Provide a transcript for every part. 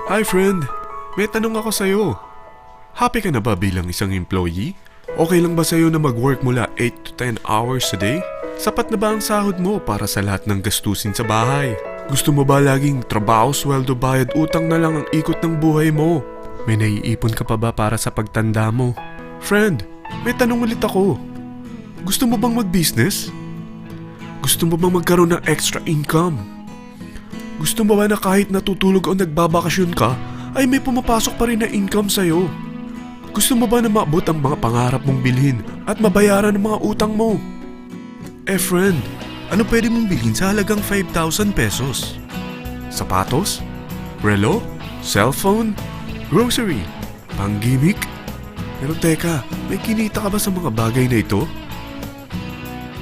Hi friend, may tanong ako sa'yo. Happy ka na ba bilang isang employee? Okay lang ba sa'yo na mag-work mula 8 to 10 hours a day? Sapat na ba ang sahod mo para sa lahat ng gastusin sa bahay? Gusto mo ba laging trabaho, sweldo, bayad, utang na lang ang ikot ng buhay mo? May naiipon ka pa ba para sa pagtanda mo? Friend, may tanong ulit ako. Gusto mo bang mag-business? Gusto mo bang magkaroon ng extra income? Gusto mo ba na kahit natutulog o nagbabakasyon ka, ay may pumapasok pa rin na income sa'yo? Gusto mo ba na maabot ang mga pangarap mong bilhin at mabayaran ang mga utang mo? Friend, ano pwede mong bilhin sa halagang 5,000 pesos? Sapatos? Relo? Cellphone? Grocery? Pang-gimmick? Pero teka, may kinita ka ba sa mga bagay na ito?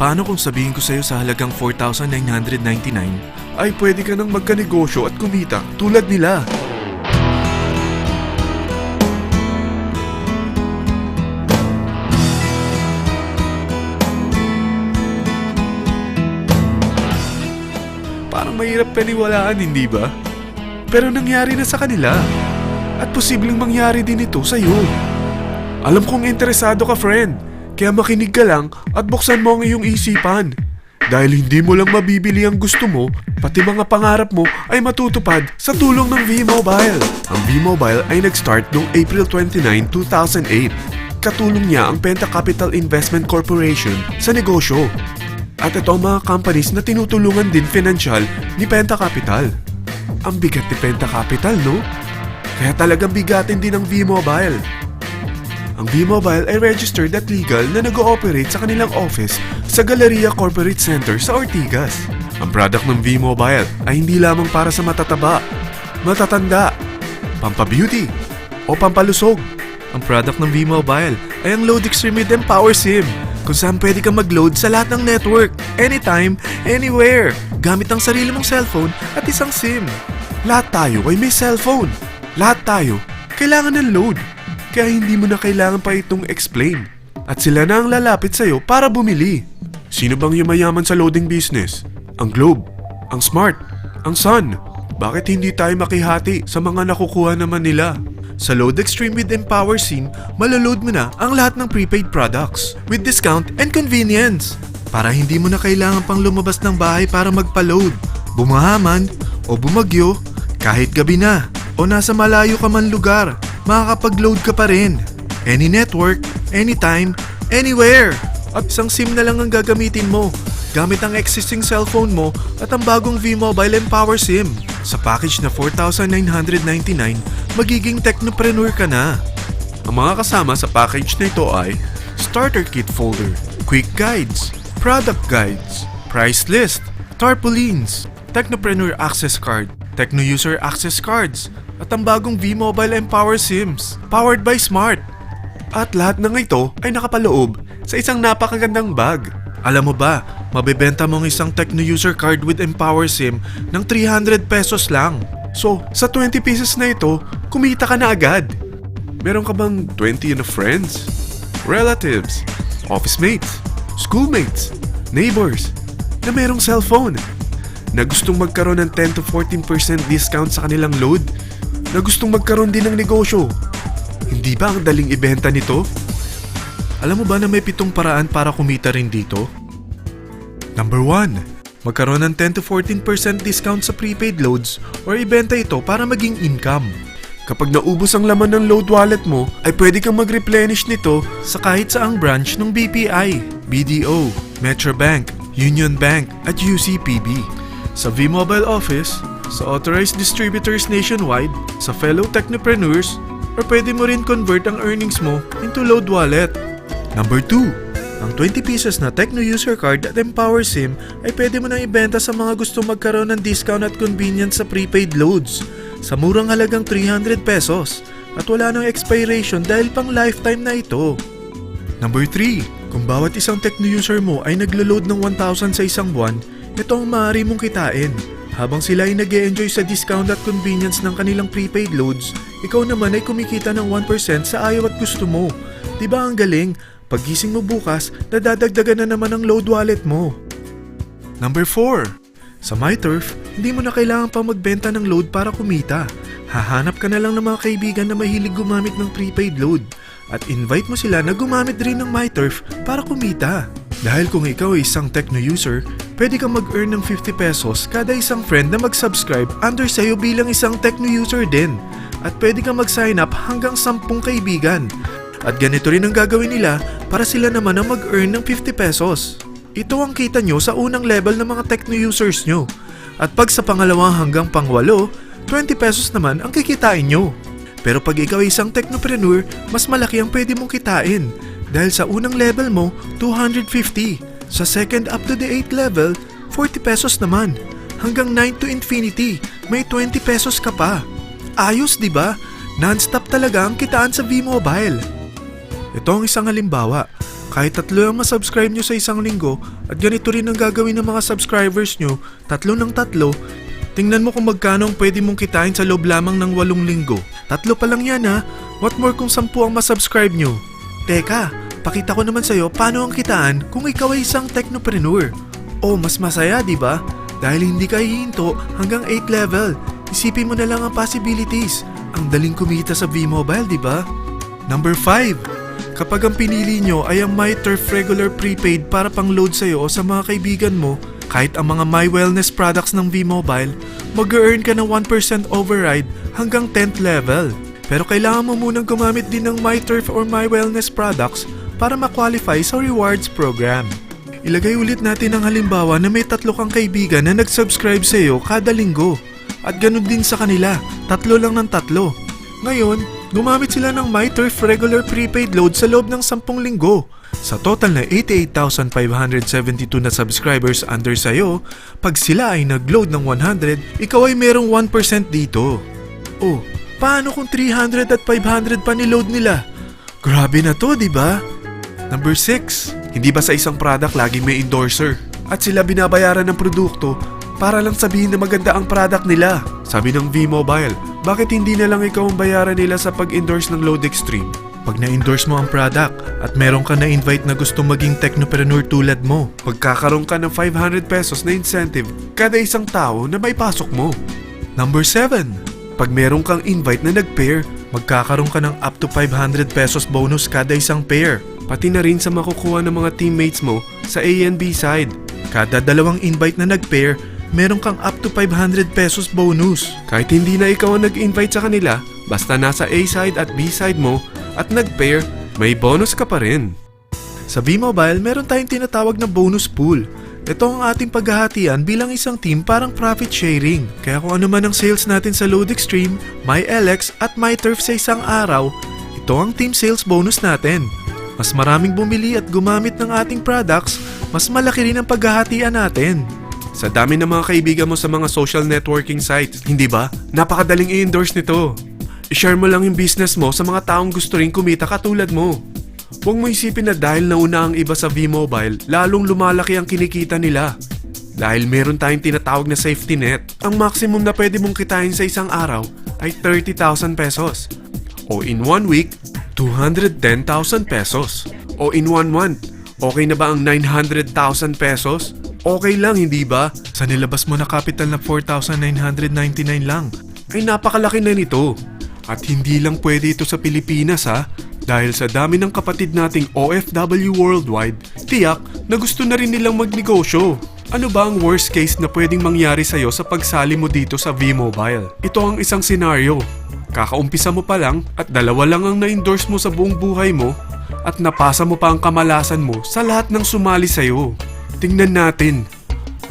Paano kung sabihin ko sa'yo sa halagang 4,999 ay pwede ka nang magkanegosyo at kumita tulad nila? Parang mahirap paniwalaan, hindi ba? Pero nangyari na sa kanila. At posibleng mangyari din ito sa'yo. Alam kong interesado ka, friend. Kaya makinig ka lang at buksan mo ang iyong isipan. Dahil hindi mo lang mabibili ang gusto mo, pati mga pangarap mo ay matutupad sa tulong ng V-Mobile. Ang V-Mobile ay nag-start noong April 29, 2008. Katulong niya ang Penta Capital Investment Corporation sa negosyo. At ito ang mga companies na tinutulungan din financial ni Penta Capital. Ang bigat ni Penta Capital, no? Kaya talagang bigatin din ang V-Mobile. Ang V-Mobile ay registered at legal na nag-ooperate sa kanilang office sa Galleria Corporate Center sa Ortigas. Ang product ng V-Mobile ay hindi lamang para sa matataba, matatanda, pampabeauty, o pampalusog. Ang product ng V-Mobile ay ang Load Extreme with Empower SIM, kung saan pwede kang mag-load sa lahat ng network, anytime, anywhere, gamit ang sarili mong cellphone at isang SIM. Lahat tayo ay may cellphone. Lahat tayo kailangan ng load. Kaya hindi mo na kailangan pa itong explain. At sila na ang lalapit sa'yo para bumili. Sino bang yumayaman sa loading business? Ang Globe, ang Smart, ang Sun. Bakit hindi tayo makihati sa mga nakukuha naman nila? Sa Load Extreme with Empower SIM, maloload mo na ang lahat ng prepaid products with discount and convenience. Para hindi mo na kailangan pang lumabas ng bahay para magpa-load. Bumahaman o bumagyo, kahit gabi na o nasa malayo ka man lugar, makakapag-load ka pa rin. Any network, anytime, anywhere. At isang SIM na lang ang gagamitin mo gamit ang existing cellphone mo at ang bagong V-Mobile Empower SIM. Sa package na 4,999, magiging technopreneur ka na. Ang mga kasama sa package na ito ay Starter Kit Folder, Quick Guides, Product Guides, Price List, Tarpaulins, Technopreneur Access Card, Techno User Access Cards, at ang bagong V-Mobile Empower SIMs, powered by Smart. At lahat ng ito ay nakapaloob sa isang napakagandang bag. Alam mo ba, mabebenta mo ang isang Techno User Card with Empower SIM ng 300 pesos lang. So, sa 20 pieces na ito, kumita ka na agad. Meron ka bang 20 na friends, relatives, office mates, schoolmates, neighbors, na merong cellphone, na gustong magkaroon ng 10 to 14% discount sa kanilang load, na gustong magkaroon din ng negosyo? Hindi ba ang daling ibenta nito? Alam mo ba na may 7 paraan para kumita rin dito? Number 1. Magkaroon ng 10 to 14% discount sa prepaid loads or ibenta ito para maging income. Kapag naubos ang laman ng load wallet mo, ay pwede kang mag-replenish nito sa kahit saang branch ng BPI, BDO, Metrobank, Union Bank at UCPB. Sa V-Mobile Office, sa authorized distributors nationwide, sa fellow technopreneurs, or pwede mo rin convert ang earnings mo into load wallet. Number 2. Ang 20 pieces na Techno User Card at Empower SIM ay pwede mo nang ibenta sa mga gusto magkaroon ng discount at convenience sa prepaid loads sa murang halagang 300 pesos at wala nang expiration dahil pang lifetime na ito. Number 3. Kung bawat isang Techno user mo ay naglo-load ng 1,000 sa isang buwan, ito ang maaari mong kitain. Habang sila ay nag-e-enjoy sa discount at convenience ng kanilang prepaid loads, ikaw naman ay kumikita ng 1% sa ayaw at gusto mo. Diba ang galing? Paggising mo bukas, nadadagdagan na naman ang load wallet mo. Number 4. Sa MyTurf, hindi mo na kailangan pa magbenta ng load para kumita. Hahanap ka na lang ng mga kaibigan na mahilig gumamit ng prepaid load at invite mo sila na gumamit rin ng MyTurf para kumita. Dahil kung ikaw ay isang Tecno user, pwede kang mag-earn ng 50 pesos kada isang friend na mag-subscribe under sa'yo bilang isang Tecno user din. At pwede kang mag-sign up hanggang 10 kaibigan. At ganito rin ang gagawin nila para sila naman ang mag-earn ng 50 pesos. Ito ang kita nyo sa unang level ng mga Tecno users nyo. At pag sa pangalawa hanggang pangwalo, 20 pesos naman ang kikitain nyo. Pero pag ikaw ay isang technopreneur, mas malaki ang pwede mong kitain. Dahil sa unang level mo, 250. Sa second up to the 8th level, 40 pesos naman. Hanggang 9 to infinity, may 20 pesos ka pa. Ayos, di ba? Non-stop talaga ang kitaan sa V-Mobile. Ito ang isang halimbawa. Kahit 3 ang masubscribe nyo sa isang linggo at ganito rin ang gagawin ng mga subscribers nyo, 3 ng 3, tingnan mo kung magkano ang pwede mong kitain sa loob lamang ng 8 linggo. 3 pa lang yan ha. What more kung 10 ang masubscribe nyo? Teka, pakita ko naman sa'yo paano ang kitaan kung ikaw ay isang technopreneur. Oh, mas masaya, di ba? Dahil hindi ka hihinto hanggang 8th level. Isipin mo na lang ang possibilities. Ang daling kumita sa V-Mobile, di ba? Number 5. Kapag ang pinili nyo ay ang MyTurf regular prepaid para pang-load sa'yo o sa mga kaibigan mo, kahit ang mga My Wellness products ng V-Mobile, mag-earn ka ng 1% override hanggang 10th level. Pero kailangan mo munang gumamit din ng MyTurf or My Wellness products para ma-qualify sa rewards program. Ilagay ulit natin ang halimbawa na may 3 kang kaibigan na nag-subscribe sa iyo kada linggo. At ganun din sa kanila, 3 lang ng 3. Ngayon, gumamit sila ng MyTurf regular prepaid load sa loob ng 10 linggo. Sa total na 88,572 na subscribers under sa'yo, pag sila ay nag-load ng 100, ikaw ay merong 1% dito. Oh, paano kung 300 at 500 pa niload nila? Grabe na to, di ba? Number 6. Hindi ba sa isang product laging may endorser? At sila binabayaran ng produkto para lang sabihin na maganda ang product nila. Sabi ng V-Mobile, bakit hindi na lang ikaw ang bayaran nila sa pag-endorse ng Load Extreme? Pag na-endorse mo ang product at meron ka na-invite na gusto maging technopreneur tulad mo, magkakaroon ka ng 500 pesos na incentive kada isang tao na may pasok mo. Number 7. Pag meron kang invite na nag-pair, magkakaroon ka ng up to 500 pesos bonus kada isang pair. Pati na rin sa makukuha ng mga teammates mo sa A and B side. Kada 2 invite na nag-pair, meron kang up to 500 pesos bonus. Kahit hindi na ikaw ang nag-invite sa kanila, basta nasa A side at B side mo at nag-pair, may bonus ka pa rin. Sa V-Mobile, meron tayong tinatawag na bonus pool. Ito ang ating paghahatian bilang isang team parang profit sharing. Kaya kung ano man ang sales natin sa Load Extreme, MyLX at MyTurf sa isang araw, ito ang team sales bonus natin. Mas maraming bumili at gumamit ng ating products, mas malaki rin ang paghahatian natin. Sa dami ng mga kaibigan mo sa mga social networking sites, hindi ba? Napakadaling i-endorse nito. I-share mo lang yung business mo sa mga taong gusto rin kumita katulad mo. Huwag mo isipin na dahil nauna ang iba sa V-Mobile, lalong lumalaki ang kinikita nila. Dahil meron tayong tinatawag na safety net, ang maximum na pwede mong kitain sa isang araw ay 30,000 pesos. O in 1 week, 210,000 pesos. O in 1 month, okay na ba ang 900,000 pesos? Okay lang, hindi ba? Sa nilabas mo na capital na 4,999 lang, ay napakalaki na nito. At hindi lang pwede ito sa Pilipinas ha, dahil sa dami ng kapatid nating OFW worldwide, tiyak na gusto na rin nilang magnegosyo. Ano ba ang worst case na pwedeng mangyari sa'yo sa pagsali mo dito sa V-Mobile? Ito ang isang senaryo. Kakaumpisa mo pa lang at 2 lang ang na-endorse mo sa buong buhay mo at napasa mo pa ang kamalasan mo sa lahat ng sumali sa'yo. Tingnan natin.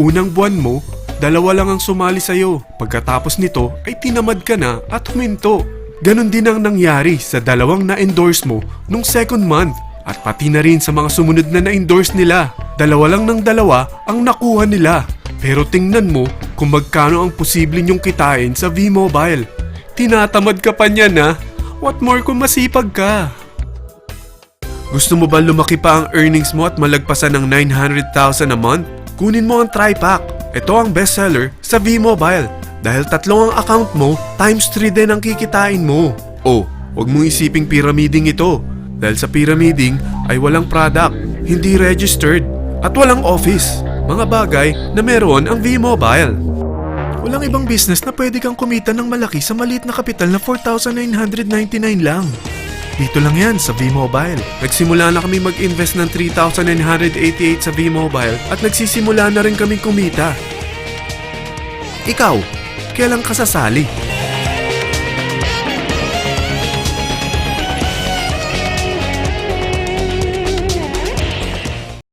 Unang buwan mo, 2 lang ang sumali sa'yo. Pagkatapos nito ay tinamad ka na at huminto. Ganon din ang nangyari sa 2 na-endorse mo nung second month at pati na rin sa mga sumunod na na-endorse nila. 2 lang ng 2 ang nakuha nila. Pero tingnan mo kung magkano ang posible nyong kitain sa V-Mobile. Tinatamad ka pa niyan ha? What more kung masipag ka? Gusto mo ba lumaki pa ang earnings mo at malagpasan ng 900,000 a month? Kunin mo ang TriPack. Ito ang bestseller sa V-Mobile. Dahil 3 ang account mo, times 3 din ang kikitain mo. Oh, huwag mong isiping pyramiding ito. Dahil sa pyramiding ay walang product, hindi registered, at walang office. Mga bagay na meron ang V-Mobile. Walang ibang business na pwede kang kumita ng malaki sa maliit na kapital na 4,999 lang. Dito lang yan sa V-Mobile. Nagsimula na kami mag-invest ng 3,988 sa V-Mobile at nagsisimula na rin kaming kumita. Ikaw, kailan ka sasali?